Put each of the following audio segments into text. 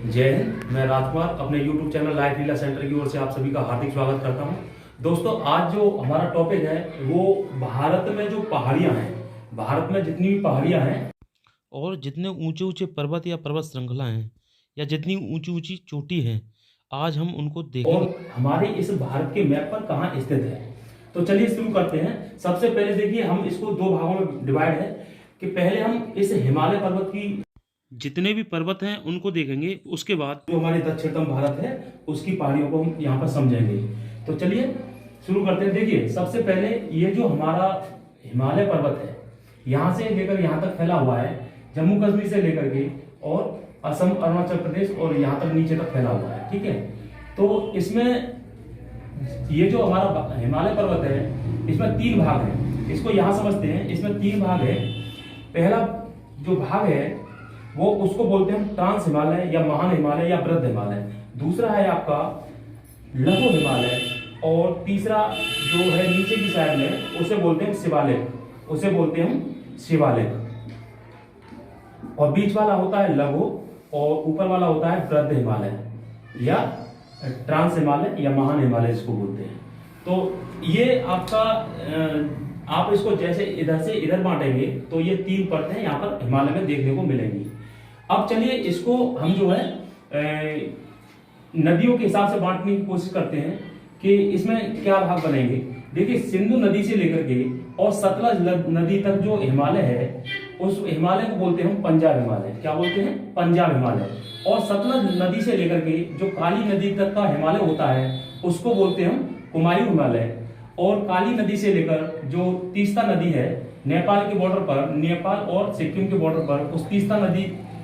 जय हिंद। मैं राजकुमार अपने YouTube चैनल लाइफ लीला सेंटर की ओर से आप सभी का हार्दिक स्वागत करता हूं। दोस्तों, आज जो हमारा टॉपिक है वो भारत में जो पहाड़ियां हैं, भारत में जितनी भी पहाड़ियां हैं और जितने ऊंचे ऊंचे पर्वत या पर्वत श्रृंखला हैं या जितनी ऊंची ऊंची चोटी हैं, आज हम उनको देखेंगे। और हमारे इस भारत के मैप पर कहाँ स्थित है। तो चलिए शुरू करते हैं। सबसे पहले देखिए, हम इसको दो भागों में डिवाइड है कि पहले हम इस हिमालय पर्वत की जितने भी पर्वत हैं उनको देखेंगे, उसके बाद जो हमारे दक्षिणतम भारत है उसकी पहाड़ियों को हम यहाँ पर समझेंगे। तो चलिए शुरू करते हैं। देखिए, सबसे पहले ये जो हमारा हिमालय पर्वत है, यहाँ से लेकर यहाँ तक फैला हुआ है, जम्मू कश्मीर से लेकर के और असम, अरुणाचल प्रदेश और यहाँ तक नीचे तक फैला हुआ है। ठीक है, तो इसमें ये जो हमारा हिमालय पर्वत है, इसमें तीन भाग है। इसको यहाँ समझते हैं, इसमें तीन भाग है। पहला जो भाग है वो उसको बोलते हैं ट्रांस हिमालय या महान हिमालय या वृद्ध हिमालय। दूसरा है आपका लघु हिमालय और तीसरा जो है नीचे की साइड में उसे बोलते हैं शिवालिक, उसे बोलते हैं हम शिवालिक। और बीच वाला होता है लघु और ऊपर वाला होता है वृद्ध हिमालय या ट्रांस हिमालय या महान हिमालय इसको बोलते हैं। तो ये आपका आप इसको जैसे इधर से इधर बांटेंगे तो ये तीन परतें यहाँ पर हिमालय में देखने को मिलेंगी। अब चलिए इसको हम जो है नदियों के हिसाब से बांटने की कोशिश करते हैं कि इसमें क्या भाग बनेंगे। देखिए, सिंधु नदी से लेकर के और सतलज नदी तक जो हिमालय है उस हिमालय को बोलते हैं हम पंजाब हिमालय। क्या बोलते हैं? पंजाब हिमालय। और सतलज नदी से लेकर के जो काली नदी तक का हिमालय होता है उसको बोलते हैं हम कुमायूं हिमालय। और काली नदी से लेकर जो तीस्ता नदी है नेपाल के बॉर्डर पर, नेपाल और सिक्किम के बॉर्डर पर, उस तीस्ता नदी,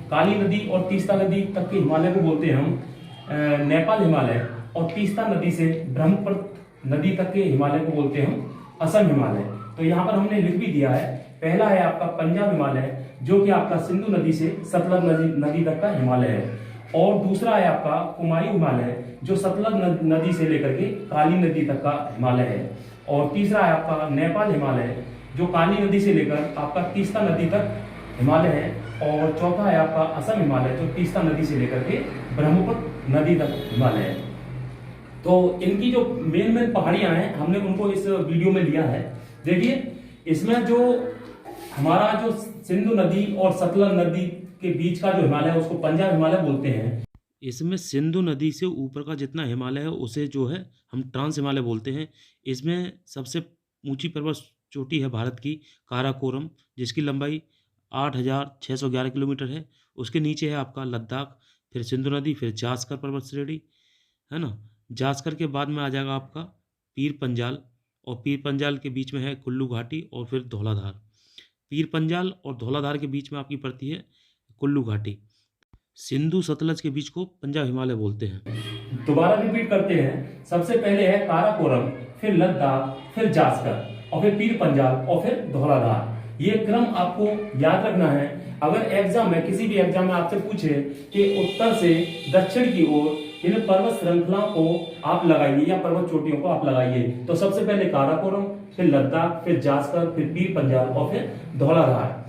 काली नदी और तीस्ता नदी तक के हिमालय को बोलते हैं हम नेपाल हिमालय। और तीस्ता नदी से ब्रह्मपुत्र नदी तक के हिमालय को बोलते हैं हम असम हिमालय। तो यहाँ पर हमने लिख भी दिया है। पहला है आपका पंजाब हिमालय जो कि आपका सिंधु नदी से सतलज नदी तक का हिमालय है। और दूसरा है आपका कुमायूं हिमालय जो सतलज नदी से लेकर के काली नदी तक का हिमालय है। और तीसरा है आपका नेपाल हिमालय जो काली नदी से लेकर आपका तीस्ता नदी तक हिमालय है। और चौथा है आपका असम हिमालय जो तीस्ता नदी से लेकर के ब्रह्मपुत्र नदी तक हिमालय है। तो इनकी जो मेन मेन पहाड़ियां हैं हमने उनको इस वीडियो में लिया है। देखिए, इसमें जो हमारा जो सिंधु नदी और सतलज नदी के बीच का जो हिमालय है उसको पंजाब हिमालय बोलते हैं। इसमें सिंधु नदी से ऊपर का जितना हिमालय है उसे जो है हम ट्रांस हिमालय बोलते हैं। इसमें सबसे ऊंची पर्वत चोटी है भारत की काराकोरम, जिसकी लंबाई 8,611 किलोमीटर है। उसके नीचे है आपका लद्दाख, फिर सिंधु नदी, फिर जास्कर पर्वत श्रेणी, है ना। जास्कर के बाद में आ जाएगा आपका पीर पंजाल, और पीर पंजाल के बीच में है कुल्लू घाटी और फिर धौलाधार। पीर पंजाल और धौलाधार के बीच में आपकी पड़ती है कुल्लू घाटी। सिंधु सतलज के बीच को पंजाब हिमालय बोलते हैं। दोबारा रिपीट करते हैं। सबसे पहले है काराकोरम, फिर लद्दाख, फिर जास्कर और फिर पीर पंजाल और फिर धौलाधार। ये क्रम आपको याद रखना है। अगर एग्जाम में, किसी भी एग्जाम में आपसे पूछे कि उत्तर से दक्षिण की ओर इन पर्वत श्रृंखलाओं को आप लगाइए या पर्वत चोटियों को आप लगाइए, तो सबसे पहले काराकोरम, फिर लद्दाख, फिर जास्कर, फिर पीर पंजाल और फिर धौलाधार।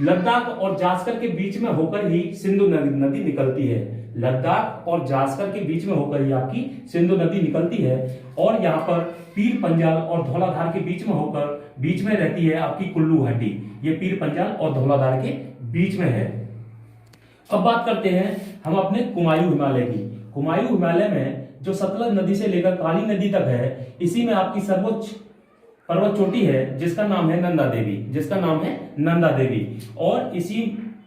लद्दाख और जास्कर के बीच में होकर ही सिंधु नदी निकलती है। लद्दाख और जास्कर के बीच में होकर ही आपकी सिंधु नदी निकलती है। और यहाँ पर पीर पंजाल और धौलाधार के बीच में होकर बीच में रहती है आपकी कुल्लू घाटी। ये पीर पंजाल और धौलाधार के बीच में है। अब बात करते हैं हम अपने कुमायूं हिमालय की। कुमायूं हिमालय में जो सतलज नदी से लेकर काली नदी तक है, इसी में आपकी सर्वोच्च पर्वत चोटी है जिसका नाम है नंदा देवी, जिसका नाम है नंदा देवी। और इसी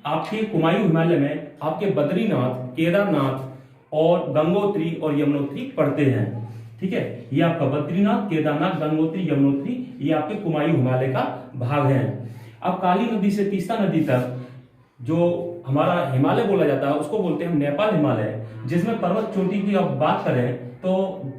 आपके कुमायूं हिमालय में आपके बद्रीनाथ, केदारनाथ और गंगोत्री और यमुनोत्री पड़ते हैं। ठीक है, ये आपका बद्रीनाथ, केदारनाथ, गंगोत्री, यमुनोत्री ये आपके कुमायूं हिमालय का भाग है। अब काली नदी से तीस्ता नदी तक जो हमारा हिमालय बोला जाता है उसको बोलते हैं हम नेपाल हिमालय, जिसमें पर्वत चोटी की अब बात करें तो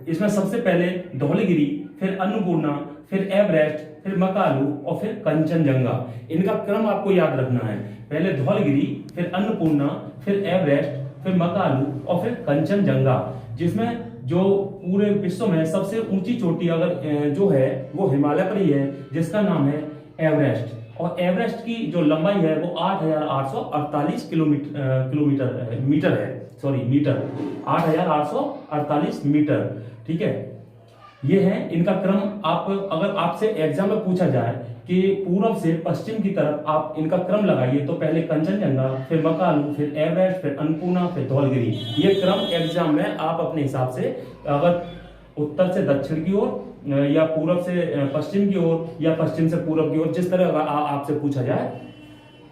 इसमें सबसे पहले धौलागिरी, फिर अन्नपूर्णा, फिर एवरेस्ट, फिर मकालू और फिर कंचनजंगा। इनका क्रम आपको याद रखना है। पहले धौलागिरी, फिर अन्नपूर्णा, फिर एवरेस्ट, फिर मकालू और फिर कंचनजंगा, जिसमें जो पूरे विश्व में सबसे ऊंची चोटी अगर जो है वो हिमालय पर ही है जिसका नाम है एवरेस्ट। और एवरेस्ट की जो लंबाई है वो 8,848 मीटर है, सॉरी मीटर, 8,848 मीटर। ठीक है, ये है इनका क्रम। आप अगर आपसे एग्जाम में पूछा जाए कि पूर्व से पश्चिम की तरफ आप इनका क्रम लगाइए, तो पहले कंचनजंगा, फिर मकालू, फिर एवरेस्ट, फिर अन्नपूर्णा, फिर धौलगिरी, ये क्रम एग्जाम में आप अपने हिसाब से, अगर उत्तर से दक्षिण की ओर या पूर्व से पश्चिम की ओर या पश्चिम से पूर्व की ओर, जिस तरह आपसे पूछा जाए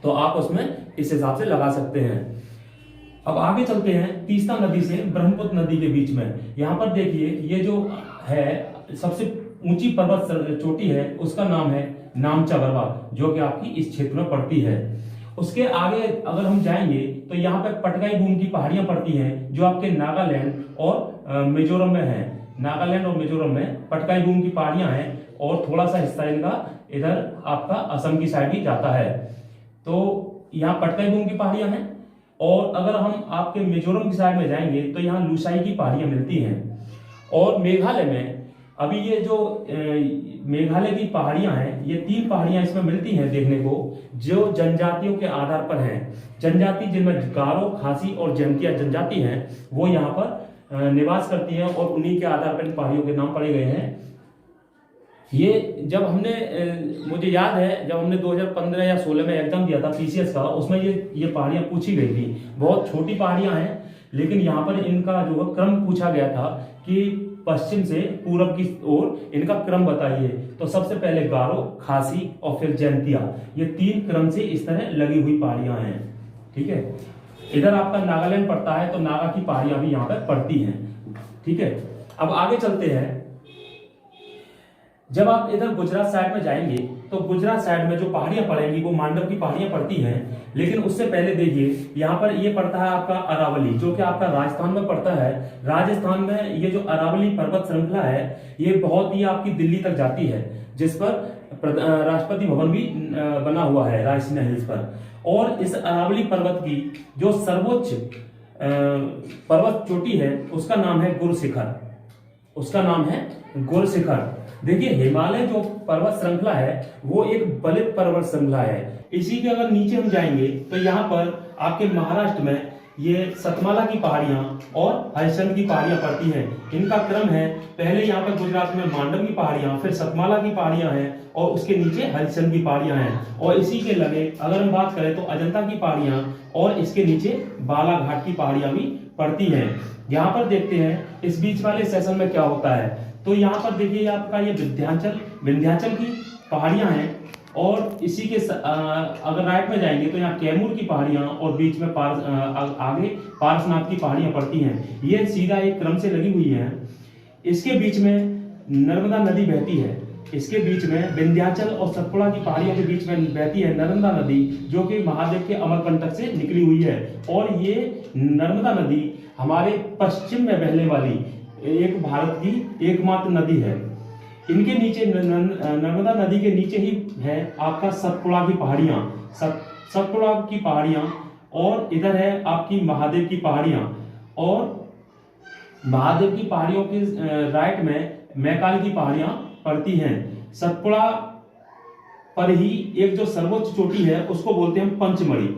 तो आप उसमें इस हिसाब से लगा सकते हैं। अब आगे चलते हैं तीस्ता नदी से ब्रह्मपुत्र नदी के बीच में। यहाँ पर देखिए, ये जो है सबसे ऊंची पर्वत चोटी है, उसका नाम है नामचा बरवा, जो कि आपकी इस क्षेत्र में पड़ती है। उसके आगे अगर हम जाएंगे तो यहाँ पे पटकाई बूम की पहाड़ियां पड़ती हैं, जो आपके नागालैंड और मिजोरम में है। नागालैंड और मिजोरम में पटकाई बूम की पहाड़ियां हैं, और थोड़ा सा हिस्सा इनका इधर आपका असम की साइड ही जाता है। तो यहाँ पटकाई बूम की पहाड़ियां हैं, और अगर हम आपके मिजोरम की साइड में जाएंगे तो यहाँ लुसाई की पहाड़ियां मिलती हैं। और मेघालय में अभी ये जो मेघालय की पहाड़ियां हैं, ये 3 पहाड़ियां इसमें मिलती हैं देखने को, जो जनजातियों के आधार पर हैं। जनजाति जिनमें गारो, खासी और जैंतिया जनजाति हैं, वो यहाँ पर निवास करती हैं, और उन्हीं के आधार पर इन पहाड़ियों के नाम पड़े गए हैं। ये जब हमने मुझे याद है, जब हमने 2015 या 16 में एग्जाम दिया था पीसीएस का, उसमें ये पहाड़ियां पूछी गई थी। बहुत छोटी पहाड़ियां हैं, लेकिन यहाँ पर इनका जो क्रम पूछा गया था कि पश्चिम से पूरब की ओर इनका क्रम बताइए। तो सबसे पहले गारो, खासी और फिर जैंतिया, ये 3 क्रम से इस तरह लगी हुई पहाड़ियां हैं। ठीक है, इधर आपका नागालैंड पड़ता है, तो नागा की पहाड़ियां भी यहाँ पर पड़ती हैं। ठीक है, अब आगे चलते हैं। जब आप इधर गुजरात साइड में जाएंगे तो गुजरात साइड में जो पहाड़ियां पड़ेंगी वो मांडव की पहाड़ियां पड़ती हैं। लेकिन उससे पहले देखिए, यहाँ पर ये पड़ता है आपका अरावली, जो कि आपका राजस्थान में पड़ता है। राजस्थान में ये जो अरावली पर्वत श्रृंखला है, ये बहुत ही आपकी दिल्ली तक जाती है, जिस पर राष्ट्रपति भवन भी बना हुआ है रायसीना हिल्स पर। और इस अरावली पर्वत की जो सर्वोच्च पर्वत चोटी है, उसका नाम है गुरशिखर, उसका नाम है गुरशिखर। देखिए, हिमालय जो पर्वत श्रृंखला है वो एक बलित पर्वत श्रृंखला है। इसी के अगर नीचे हम जाएंगे तो यहाँ पर आपके महाराष्ट्र में ये सतमाला की पहाड़ियां और हरिश्चंद्र की पहाड़ियां पड़ती हैं। इनका क्रम है, पहले यहाँ पर गुजरात में मांडव की पहाड़ियां, फिर सतमाला की पहाड़ियां हैं, और उसके नीचे हरिश्चंद्र की पहाड़ियां हैं। और इसी के लगे अगर हम बात करें तो अजंता की पहाड़ियां, और इसके नीचे बालाघाट की पहाड़ियां भी पड़ती हैं। यहाँ पर देखते हैं इस बीच वाले सेशन में क्या होता है। तो यहाँ पर देखिए, आपका ये विंध्याचल की पहाड़ियां हैं, और इसी के अगर राइट में जाएंगे तो यहाँ कैमूर की पहाड़ियां, और बीच में आगे पारसनाथ की पहाड़ियां पड़ती हैं। ये सीधा एक क्रम से लगी हुई हैं। इसके बीच में नर्मदा नदी बहती है, इसके बीच में विंध्याचल और सतपुड़ा की पहाड़ियों के बीच में बहती है नर्मदा नदी, जो कि महादेव के अमरकंटक से निकली हुई है। और ये नर्मदा नदी हमारे पश्चिम में बहने वाली एक भारत की एकमात्र नदी है। इनके नीचे नर्मदा नदी के नीचे ही है आपका सतपुड़ा की पहाड़ियां, सतपुड़ा की पहाड़ियां, और इधर है आपकी महादेव की पहाड़ियां। और महादेव की पहाड़ियों के राइट में मैकाल की पहाड़ियां पड़ती हैं। सतपुड़ा पर ही एक जो सर्वोच्च चोटी है उसको बोलते हैं पंचमढ़ी।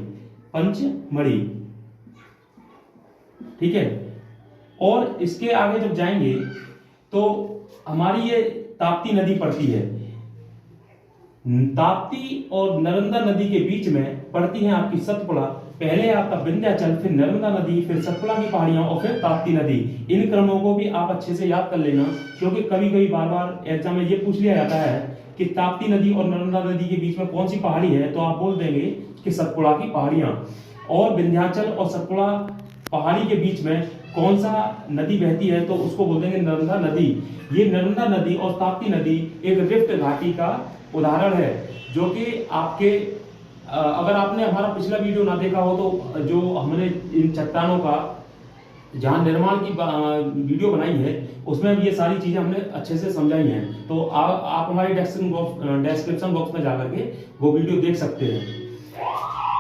ठीक है, और इसके आगे जब जाएंगे तो हमारी ये ताप्ती नदी पड़ती है। ताप्ती और नर्मदा नदी के बीच में पड़ती है आपकी सतपुड़ा। पहले आपका विंध्याचल, फिर नर्मदा नदी, फिर सतपुड़ा की पहाड़ियां, और फिर ताप्ती नदी। इन क्रमों को भी आप अच्छे से याद कर लेना, क्योंकि कभी कभी बार बार एग्जाम में ये पूछ लिया जाता है कि ताप्ती नदी और नर्मदा नदी के बीच में कौन सी पहाड़ी है, तो आप बोल देंगे कि सतपुड़ा की पहाड़ियां। और विंध्याचल और सतपुड़ा पहाड़ी के बीच में कौन सा नदी बहती है, तो उसको बोल देंगे नर्मदा नदी। ये नर्मदा नदी और ताप्ती नदी एक रिफ्ट घाटी का उदाहरण है, जो कि आपके अगर आपने हमारा पिछला वीडियो ना देखा हो तो जो हमने इन चट्टानों का जहां निर्माण की वीडियो बनाई है, उसमें भी ये सारी चीजें हमने अच्छे से समझाई हैं। तो आप हमारे डिस्क्रिप्शन बॉक्स में जाकर के वो वीडियो देख सकते हैं।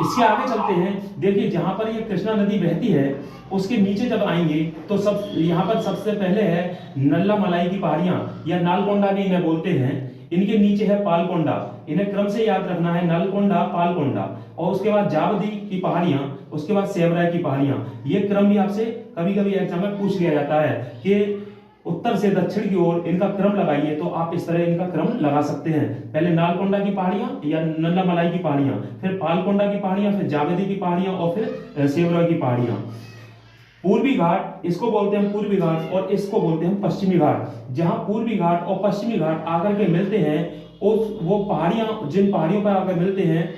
इसके आगे चलते हैं। देखिए, जहां पर ये कृष्णा नदी बहती है उसके नीचे जब आएंगे तो यहाँ पर सबसे पहले है नल्ला मलाई की पहाड़ियां, या नालगोंडा भी इन्हें बोलते हैं। इनके नीचे है पालकोंडा, इन्हें क्रम से याद रखना है, नलकोंडा, पालकोंडा, और उसके बाद जावदी की पहाड़ियां, उसके बाद सेवराय की पहाड़ियां। ये क्रम भी आपसे कभी कभी एग्जाम में पूछ लिया जाता है कि उत्तर से दक्षिण की ओर इनका क्रम लगाइए, तो आप इस तरह इनका क्रम लगा सकते हैं। पहले नालकोंडा की पहाड़ियां या नल्लामलाई की पहाड़ियां, फिर पालकोंडा की पहाड़ियां, फिर जावेदी की पहाड़ियां और फिर सेवराय की पहाड़ियां। पूर्वी घाट, इसको बोलते हैं पूर्वी घाट और इसको बोलते हैं पश्चिमी घाट। जहां पूर्वी घाट और पश्चिमी घाट आकर के मिलते हैं, उस वो पहाड़ियां जिन पहाड़ियों पर आकर मिलते हैं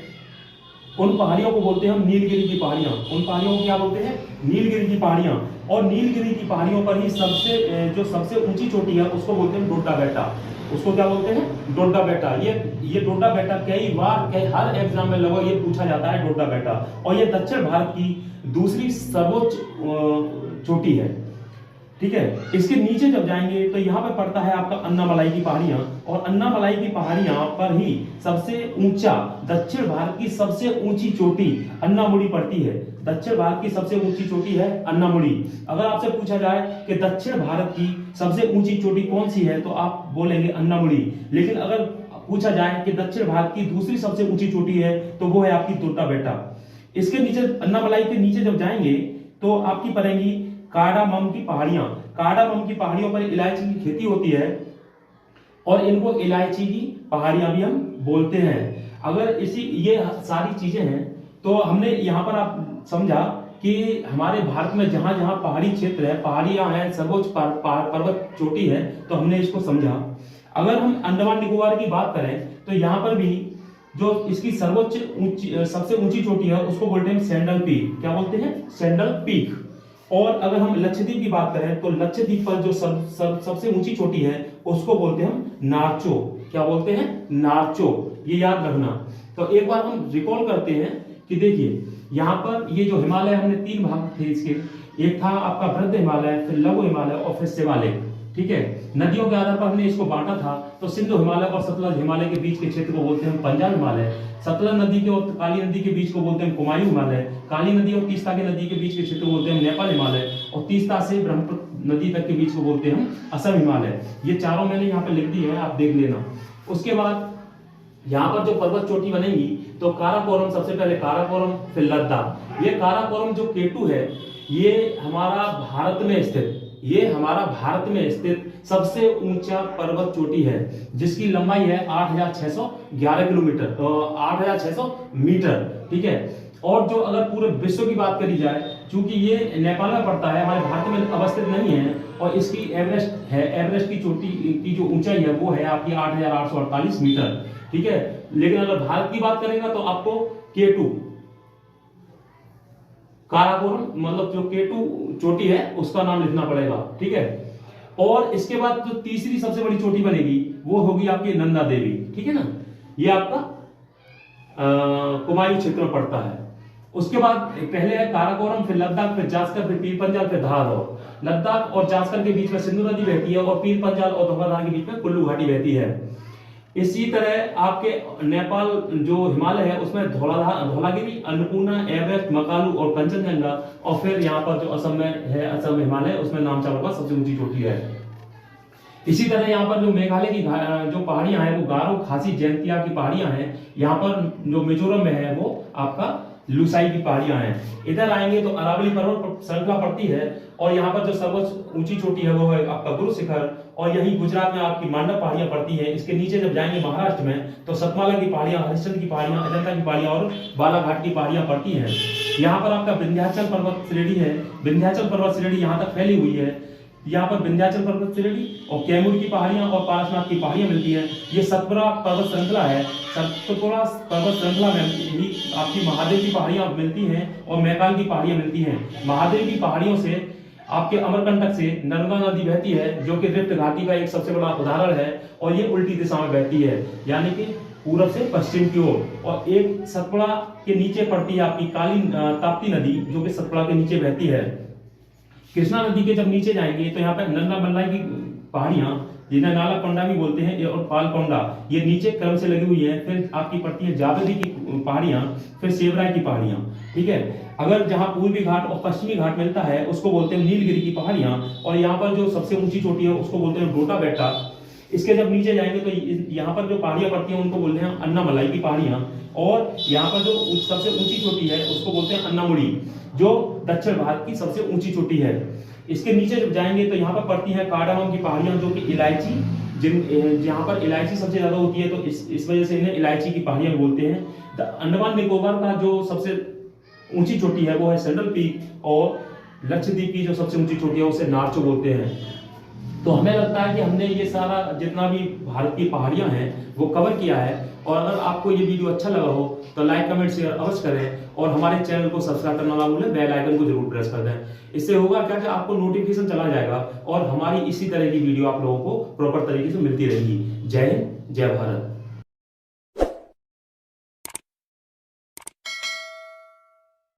उन पहाड़ियों को बोलते हैं हम नीलगिरी की पहाड़ियां। उन पहाड़ियों को क्या बोलते हैं? नीलगिरी की पहाड़ियां। और नीलगिरी की पहाड़ियों पर ही जो सबसे ऊंची चोटी है उसको बोलते हैं डोडा बेटा। उसको क्या बोलते हैं? डोडा बेटा। ये डोडा बेटा कई हर एग्जाम में लगभग ये पूछा जाता है, डोडा बेटा। और ये दक्षिण भारत की दूसरी सर्वोच्च चोटी है, ठीक है। इसके नीचे जब जाएंगे तो यहाँ पे पड़ता है आपका अन्नामलाई की पहाड़ियां, और अन्नामलाई की पहाड़ियां पर ही सबसे ऊंचा, दक्षिण भारत की सबसे ऊंची चोटी अन्नामुड़ी पड़ती है। दक्षिण भारत की सबसे ऊंची चोटी है अन्नामुड़ी। अगर आपसे पूछा जाए कि दक्षिण भारत की सबसे ऊंची चोटी कौन सी है, तो आप बोलेंगे अन्नामुड़ी। लेकिन अगर पूछा जाए कि दक्षिण भारत की दूसरी सबसे ऊंची चोटी है, तो वो है आपकी डोडा बेटा। इसके नीचे, अन्नामलाई के नीचे जब जाएंगे तो आपकी पड़ेंगी कार्डामम की पहाड़ियां। कार्डामम की पहाड़ियों पर इलायची की खेती होती है और इनको इलायची की पहाड़ियां भी हम बोलते हैं। अगर ये सारी चीजें हैं, तो हमने यहाँ पर आप समझा कि हमारे भारत में जहां जहां पहाड़ी क्षेत्र है, पहाड़ियां हैं, सर्वोच्च पर्वत चोटी है, तो हमने इसको समझा। अगर हम अंडमान निकोबार की बात करें तो यहाँ पर भी जो इसकी सबसे ऊंची चोटी है उसको बोलते हैं सैंडल पीक। क्या बोलते हैं? Sandal peak. और अगर हम लक्षद्वीप की बात करें तो लक्षद्वीप पर जो सबसे ऊंची चोटी है उसको बोलते हैं हम नार्चो। क्या बोलते हैं? नार्चो। ये याद रखना। तो एक बार हम रिकॉल करते हैं कि देखिए यहाँ पर ये जो हिमालय, हमने 3 भाग थे इसके। एक था आपका वृद्ध हिमालय, फिर लघु हिमालय और फिर शिवालय, ठीक है। नदियों के आधार पर हमने इसको बांटा था। तो सिंधु हिमालय और सतलज हिमालय के बीच के क्षेत्र को बोलते हैं पंजाब हिमालय। सतलज नदी के और काली नदी के बीच को बोलते हैं कुमायूं हिमालय। काली नदी और तीस्ता के नदी के बीच के क्षेत्र को बोलते हैं नेपाल हिमालय। और तीस्ता से ब्रह्मपुत्र नदी तक के बीच को बोलते हैं हम असम हिमालय। ये चारों मैंने यहाँ पे लिख दी है, आप देख लेना। उसके बाद यहाँ पर जो पर्वत चोटी बनेगी तो काराकोरम, सबसे पहले काराकोरम, फिर लद्दाख। ये काराकोरम जो केटू है, ये हमारा भारत में स्थित सबसे ऊंचा पर्वत चोटी है, जिसकी लंबाई है 8,611 किलोमीटर, 8,600 मीटर, ठीक है। और जो अगर पूरे विश्व की बात करी जाए, चूंकि ये नेपाल में पड़ता है, हमारे भारत में अवस्थित नहीं है, और इसकी एवरेस्ट की चोटी की जो ऊंचाई है वो है आपकी 8,848 मीटर, ठीक है। लेकिन अगर भारत की बात करेंगे तो आपको केटू, काराकोरम, मतलब जो केटू चोटी है उसका नाम लिखना पड़ेगा, ठीक है। और इसके बाद जो तीसरी सबसे बड़ी चोटी बनेगी वो होगी आपकी नंदा देवी, ठीक है ना। ये आपका कुमायूं क्षेत्र में पड़ता है। उसके बाद पहले है काराकोरम, फिर लद्दाख, फिर जास्कर, फिर पीर पंजाल, फिर धौलाधार। लद्दाख और जास्कर के बीच में सिंधु नदी बहती है और पीर पंजाल और धौलाधार के बीच में कुल्लू घाटी बहती है। इसी तरह आपके नेपाल जो हिमालय है उसमें धौलागिरी, अन्नपूर्णा, एवरेस्ट, मकालू और कंचनजंगा। और फिर यहाँ पर जो असम में है, असम हिमालय, उसमें नामचल का सबसे ऊंची चोटी है। इसी तरह यहाँ पर जो मेघालय की जो पहाड़ियां हैं वो गारो, खासी, जयंतिया की पहाड़ियां हैं। यहाँ पर जो मिजोरम में है वो आपका लुसाई की पहाड़ियां हैं। इधर आएंगे तो अरावली पर्वत श्रृंखला पड़ती है, और यहाँ पर जो सर्वोच्च ऊंची चोटी है वो है आपका गुरु शिखर। और यही गुजरात में आपकी मांडव पहाड़ियां पड़ती हैं। इसके नीचे जब जाएंगे महाराष्ट्र में तो सतमाला की पहाड़ियां, हरिश्चंद्र की पहाड़ियां, अजंता की पहाड़ियां और बालाघाट की पहाड़ियां पड़ती हैं। यहाँ पर आपका विंध्याचल पर्वत श्रेणी है। विंध्याचल पर्वत श्रेणी यहाँ तक फैली हुई है। यहाँ पर विंध्याचल पर्वत श्रेणी और कैमूर की पहाड़ियां और पारसनाथ की पहाड़ियां मिलती हैं। ये सतपुड़ा पर्वत श्रृंखला है। सतपुड़ा पर्वत श्रृंखला में ही आपकी महादेव की पहाड़ियां मिलती हैं और मैकाल की पहाड़ियां मिलती हैं। महादेव की पहाड़ियों से आपके अमरकंटक से नर्मदा नदी बहती है, जो कि रिफ्ट घाटी का एक सबसे बड़ा उदाहरण है, और ये उल्टी दिशा में बहती है, यानी कि पूरब से पश्चिम की ओर। और एक सतपुड़ा के नीचे पड़ती है आपकी काली ताप्ती नदी, जो कि सतपुड़ा के नीचे बहती है। कृष्णा नदी के जब नीचे जाएंगे तो यहाँ पे नंदा बल्लाई की पहाड़ियां, जिन्हें नालाकोंडा भी बोलते हैं, और पालकोंडा, ये नीचे क्रम से लगी हुई है। फिर आपकी पड़ती है जावेदी की पहाड़ियां, फिर सेवराय की पहाड़ियां, ठीक है। अगर जहां पूर्वी घाट और पश्चिमी घाट मिलता है उसको बोलते हैं नीलगिरी की पहाड़ियां। और यहाँ पर जो सबसे ऊंची चोटी है उसको बोलते हैं डोडा बेटा। इसके जब नीचे जाएंगे तो यहाँ पर जो पहाड़ियां पड़ती हैं उनको बोलते हैं अन्नामलाई की पहाड़ियां, और यहाँ पर जो सबसे ऊंची चोटी है उसको बोलते हैं अन्नामुड़ी, जो दक्षिण भारत की सबसे ऊंची चोटी है। इसके नीचे जब जाएंगे तो यहाँ पर पड़ती है कार्डामम की पहाड़ियां, जो कि इलायची, जहाँ पर इलायची सबसे ज्यादा होती है, तो इस वजह से इन्हें इलायची की पहाड़ियां बोलते हैं। अंडमान निकोबार का जो सबसे ऊंची चोटी है वो है सेंट्रल पीक, और लक्षद्वीप की जो सबसे ऊंची चोटी है उसे नार्चो बोलते हैं। तो हमें लगता है कि हमने ये सारा जितना भी भारत की पहाड़ियां हैं वो कवर किया है। और अगर आपको ये वीडियो अच्छा लगा हो तो लाइक कमेंट शेयर अवश्य करें, और हमारे चैनल को सब्सक्राइब करना ना भूलें, बेल आइकन को जरूर प्रेस कर दें। इससे होगा क्या कि आपको नोटिफिकेशन चला जाएगा और हमारी इसी तरह की वीडियो आप लोगों को प्रॉपर तरीके से मिलती रहेगी। जय हिंद, जय भारत।